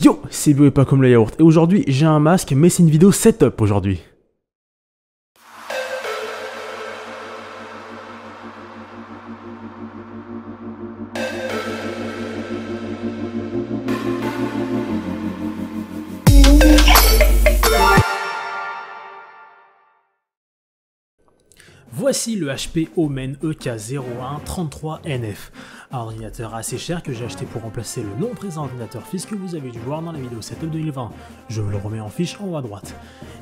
Yo, c'est Bio et pas comme le yaourt. Et aujourd'hui, j'ai un masque, mais c'est une vidéo setup aujourd'hui. Voici le HP Omen EK0133NF, un ordinateur assez cher que j'ai acheté pour remplacer le non présent ordinateur fixe que vous avez dû voir dans la vidéo setup 2020. Je vous le remets en fiche en haut à droite.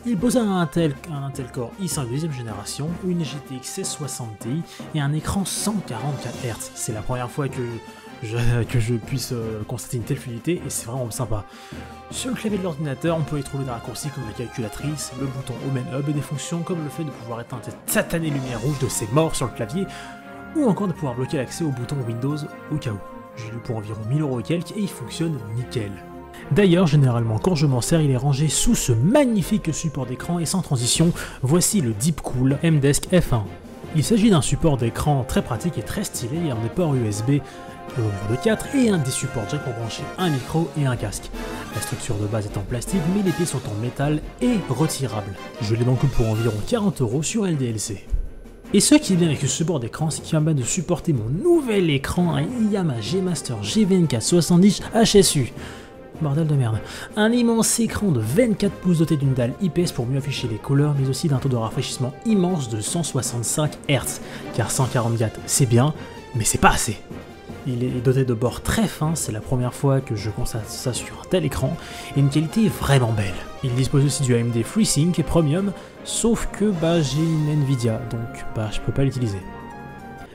Il possède un Intel Core i5 deuxième génération, une GTX 1660 Ti et un écran 144 Hz. C'est la première fois que je puisse constater une telle fluidité et c'est vraiment sympa. Sur le clavier de l'ordinateur, on peut y trouver des raccourcis comme la calculatrice, le bouton Omen Hub et des fonctions comme le fait de pouvoir éteindre cette satanée lumière rouge de ses morts sur le clavier ou encore de pouvoir bloquer l'accès au bouton Windows au cas où. J'ai lu pour environ 1000 € et quelques et il fonctionne nickel. D'ailleurs, généralement quand je m'en sers, il est rangé sous ce magnifique support d'écran et sans transition, voici le Deepcool MDesk F1. Il s'agit d'un support d'écran très pratique et très stylé et un port USB au nombre de 4 et un des supports jack pour brancher un micro et un casque. La structure de base est en plastique mais les pieds sont en métal et retirables. Je l'ai donc pour environ 40 € sur LDLC. Et ce qui est bien avec ce support d'écran, c'est qu'il permet de supporter mon nouvel écran, un Yamaha G-Master G24 70 HSU. Bordel de merde. Un immense écran de 24 pouces doté d'une dalle IPS pour mieux afficher les couleurs, mais aussi d'un taux de rafraîchissement immense de 165 Hz. Car 144 c'est bien, mais c'est pas assez. Il est doté de bords très fins, c'est la première fois que je constate ça sur un tel écran, et une qualité vraiment belle. Il dispose aussi du AMD FreeSync et Premium, sauf que j'ai une Nvidia, donc je peux pas l'utiliser.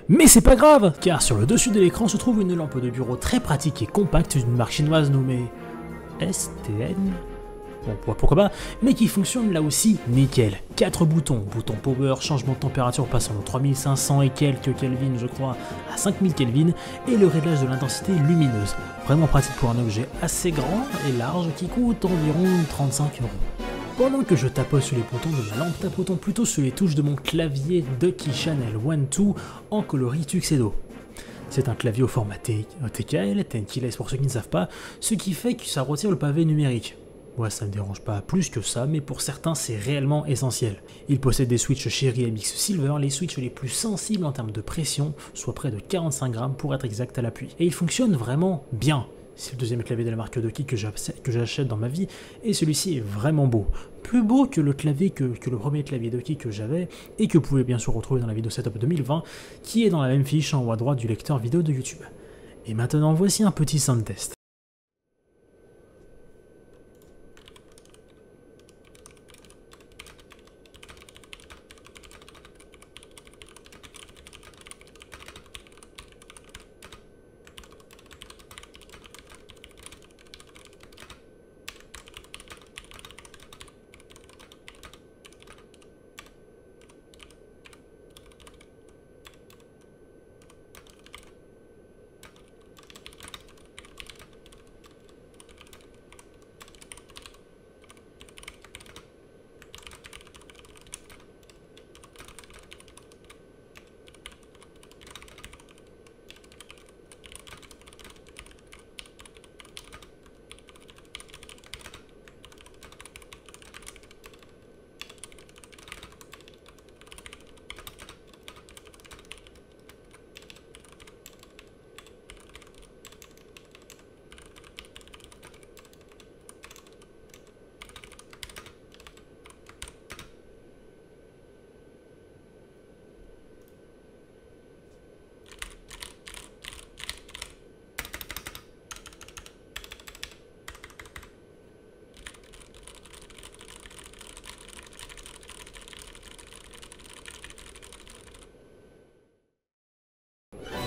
Mais c'est pas grave, car sur le dessus de l'écran se trouve une lampe de bureau très pratique et compacte d'une marque chinoise nommée STN. Bon, pourquoi pas, mais qui fonctionne là aussi nickel. 4 boutons, bouton power, changement de température passant de 3500 et quelques Kelvin je crois à 5000 Kelvin et le réglage de l'intensité lumineuse. Vraiment pratique pour un objet assez grand et large qui coûte environ 35 €. Pendant que je tapote sur les boutons de ma lampe, tapotons plutôt sur les touches de mon clavier Ducky Channel 1-2 en coloris Tuxedo. C'est un clavier au format TKL, 10 keyless pour ceux qui ne savent pas, ce qui fait que ça retire le pavé numérique. Ouais, ça ne me dérange pas plus que ça, mais pour certains c'est réellement essentiel. Il possède des switches Cherry MX Silver, les switches les plus sensibles en termes de pression, soit près de 45 grammes pour être exact à l'appui. Et il fonctionne vraiment bien. C'est le deuxième clavier de la marque Ducky que j'achète dans ma vie, et celui-ci est vraiment beau. Plus beau que le clavier que le premier clavier Ducky que j'avais, et que vous pouvez bien sûr retrouver dans la vidéo setup 2020, qui est dans la même fiche en haut à droite du lecteur vidéo de YouTube. Et maintenant voici un petit sound test.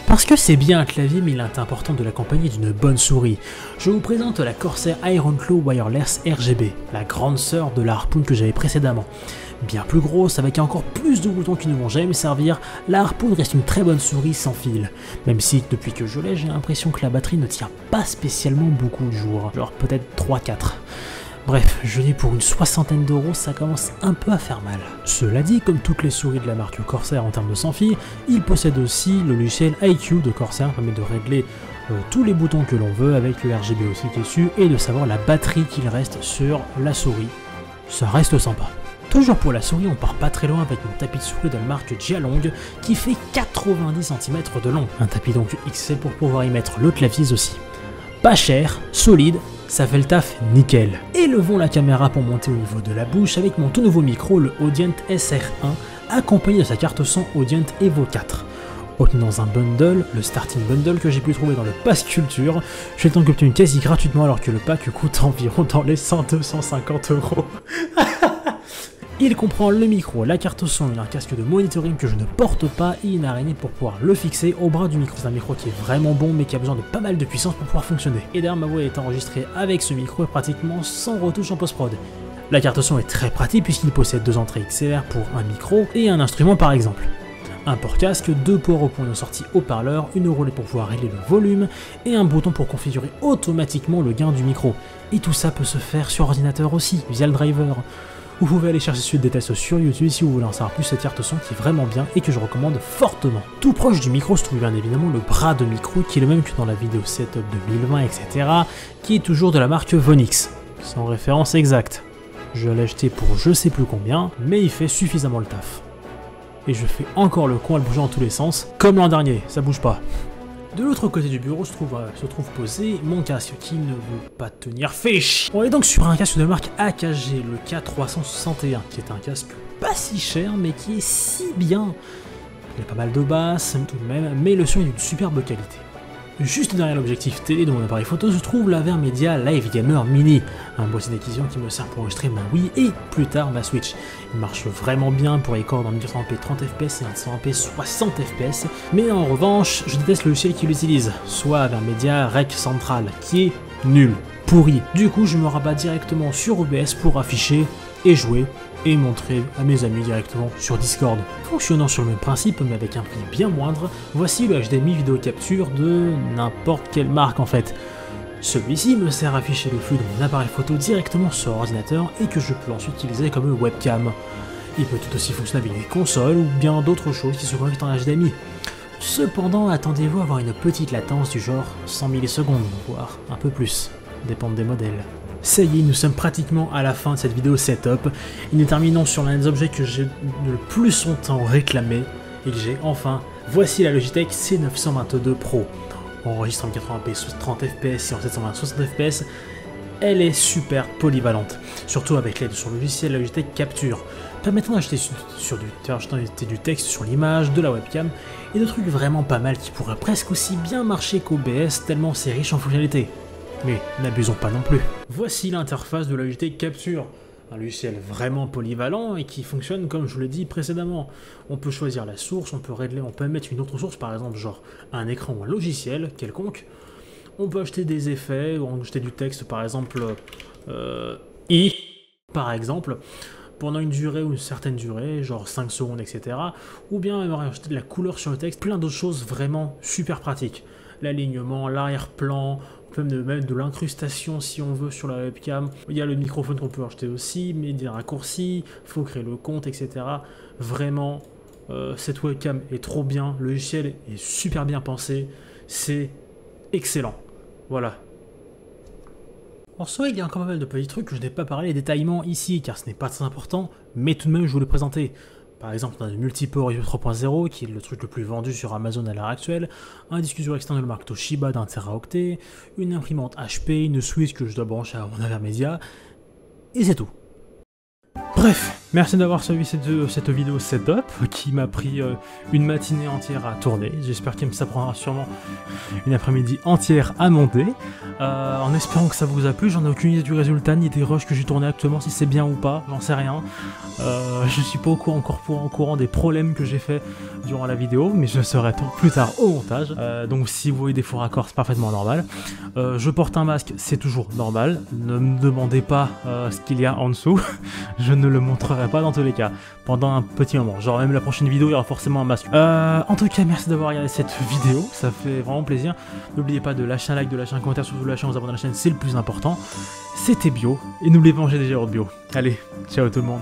Parce que c'est bien un clavier, mais il est important de l'accompagner d'une bonne souris. Je vous présente la Corsair Ironclaw Wireless RGB, la grande sœur de la Harpoon que j'avais précédemment. Bien plus grosse, avec encore plus de boutons qui ne vont jamais me servir, la Harpoon reste une très bonne souris sans fil. Même si, depuis que je l'ai, j'ai l'impression que la batterie ne tient pas spécialement beaucoup de jours, genre peut-être 3-4. Bref, je l'ai pour une soixantaine d'euros, ça commence un peu à faire mal. Cela dit, comme toutes les souris de la marque Corsair en termes de sans fil, il possède aussi le logiciel iCUE de Corsair, qui permet de régler tous les boutons que l'on veut avec le RGB aussi qui est dessus et de savoir la batterie qu'il reste sur la souris. Ça reste sympa. Toujours pour la souris, on part pas très loin avec mon tapis de souris de la marque Jialong qui fait 90 cm de long. Un tapis donc XL pour pouvoir y mettre le clavier aussi. Pas cher, solide, ça fait le taf nickel. Élevons la caméra pour monter au niveau de la bouche avec mon tout nouveau micro, le Audient SR1, accompagné de sa carte son Audient Evo 4. Obtenu dans un bundle, le Starting Bundle que j'ai pu trouver dans le Pass Culture, j'ai le temps d'obtenir quasi gratuitement alors que le pack coûte environ dans les 100-250 €. Il comprend le micro, la carte son, un casque de monitoring que je ne porte pas et une araignée pour pouvoir le fixer au bras du micro. C'est un micro qui est vraiment bon mais qui a besoin de pas mal de puissance pour pouvoir fonctionner. Et d'ailleurs ma voix est enregistrée avec ce micro et pratiquement sans retouche en post-prod. La carte son est très pratique puisqu'il possède 2 entrées XLR pour un micro et un instrument par exemple. Un port-casque, 2 ports au point de sortie haut-parleur, une roulette pour pouvoir régler le volume et un bouton pour configurer automatiquement le gain du micro. Et tout ça peut se faire sur ordinateur aussi, via le driver. Vous pouvez aller chercher suite des tests sur YouTube si vous voulez en savoir plus. Cette carte son qui est vraiment bien et que je recommande fortement. Tout proche du micro se trouve bien évidemment le bras de micro qui est le même que dans la vidéo setup 2020 etc. qui est toujours de la marque Vonix, sans référence exacte. Je l'ai acheté pour je sais plus combien, mais il fait suffisamment le taf. Et je fais encore le con à le bouger dans tous les sens, comme l'an dernier, ça bouge pas. De l'autre côté du bureau se trouve posé mon casque qui ne veut pas tenir fiche. On est donc sur un casque de marque AKG, le K361, qui est un casque pas si cher mais qui est si bien. Il y a pas mal de basses tout de même, mais le son est d'une superbe qualité. Juste derrière l'objectif télé de mon appareil photo se trouve la Vermedia Live Gamer Mini, un boîtier d'acquisition qui me sert pour enregistrer ma Wii et plus tard ma Switch. Il marche vraiment bien pour record en 1400p 30 fps et 120p 60 fps, mais en revanche, je déteste le logiciel qui l'utilise, soit Vermedia Rec Central, qui est nul, pourri. Du coup, je me rabats directement sur OBS pour afficher et jouer et montrer à mes amis directement sur Discord. Fonctionnant sur le même principe mais avec un prix bien moindre, voici le HDMI vidéo capture de n'importe quelle marque en fait. Celui-ci me sert à afficher le flux de mon appareil photo directement sur ordinateur et que je peux ensuite utiliser comme webcam. Il peut tout aussi fonctionner avec des consoles ou bien d'autres choses qui se connectent en HDMI. Cependant, attendez-vous à avoir une petite latence du genre 100 millisecondes, voire un peu plus, dépend des modèles. Ça y est, nous sommes pratiquement à la fin de cette vidéo setup, et nous terminons sur l'un des objets que j'ai le plus longtemps réclamé, et que j'ai enfin. Voici la Logitech C922 Pro. On enregistre en 80p 30 fps et en 720 60 fps, elle est super polyvalente, surtout avec l'aide de son logiciel Logitech Capture, permettant d'acheter du texte sur l'image, de la webcam, et de trucs vraiment pas mal qui pourraient presque aussi bien marcher qu'OBS tellement c'est riche en fonctionnalités. Mais n'abusons pas non plus. Voici l'interface de la Logitech Capture, un logiciel vraiment polyvalent et qui fonctionne comme je vous l'ai dit précédemment. On peut choisir la source, on peut mettre une autre source, par exemple genre un écran ou un logiciel quelconque. On peut acheter des effets, ou acheter du texte, par exemple par exemple, pendant une durée ou une certaine durée, genre 5 secondes, etc. Ou bien acheter de la couleur sur le texte, plein d'autres choses vraiment super pratiques. L'alignement, l'arrière-plan, on peut même de l'incrustation si on veut sur la webcam. Il y a le microphone qu'on peut acheter aussi, mais des raccourcis, il faut créer le compte, etc. Vraiment, cette webcam est trop bien, le logiciel est super bien pensé, c'est excellent. Voilà. En soi, il y a encore pas mal de petits trucs que je n'ai pas parlé détaillement ici, car ce n'est pas très important, mais tout de même je vous le présenter. Par exemple, on a le multiport USB 3.0 qui est le truc le plus vendu sur Amazon à l'heure actuelle, un disque dur externe de la marque Toshiba d'un teraoctet, une imprimante HP, une Switch que je dois brancher à mon Avermedia, et c'est tout. Bref, merci d'avoir suivi cette vidéo setup qui m'a pris une matinée entière à tourner. J'espère que ça prendra sûrement une après-midi entière à monter. En espérant que ça vous a plu, j'en ai aucune idée du résultat ni des rushs que j'ai tourné actuellement, si c'est bien ou pas, j'en sais rien. Je suis pas encore au courant des problèmes que j'ai fait durant la vidéo, mais je serai plus tard au montage. Donc si vous voyez des faux raccords, c'est parfaitement normal. Je porte un masque, c'est toujours normal. Ne me demandez pas ce qu'il y a en dessous. Je ne le montrerai pas dans tous les cas, pendant un petit moment. Genre même la prochaine vidéo, il y aura forcément un masque. En tout cas, merci d'avoir regardé cette vidéo, ça fait vraiment plaisir. N'oubliez pas de lâcher un like, de lâcher un commentaire, surtout de lâcher un vous abonner à la chaîne, c'est le plus important. C'était Bio, et n'oubliez pas de manger des yaourts bio. Allez, ciao tout le monde.